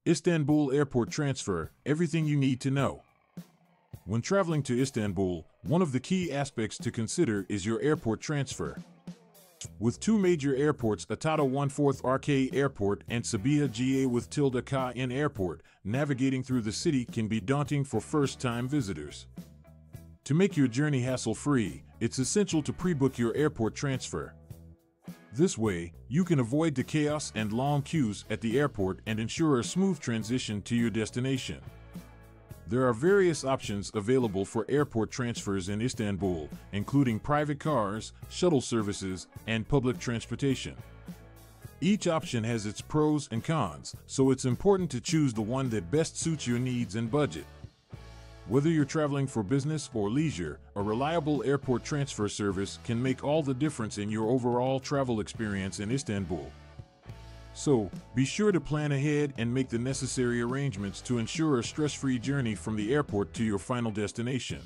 Istanbul Airport Transfer, everything you need to know. When traveling to Istanbul, one of the key aspects to consider is your airport transfer. With two major airports, Atatürk 1/4 RK Airport and Sabiha GA with ~KN Airport, navigating through the city can be daunting for first-time visitors. To make your journey hassle-free, it's essential to pre-book your airport transfer. This way, you can avoid the chaos and long queues at the airport and ensure a smooth transition to your destination. There are various options available for airport transfers in Istanbul, including private cars, shuttle services, and public transportation. Each option has its pros and cons, so it's important to choose the one that best suits your needs and budget. Whether you're traveling for business or leisure, a reliable airport transfer service can make all the difference in your overall travel experience in Istanbul. So, be sure to plan ahead and make the necessary arrangements to ensure a stress-free journey from the airport to your final destination.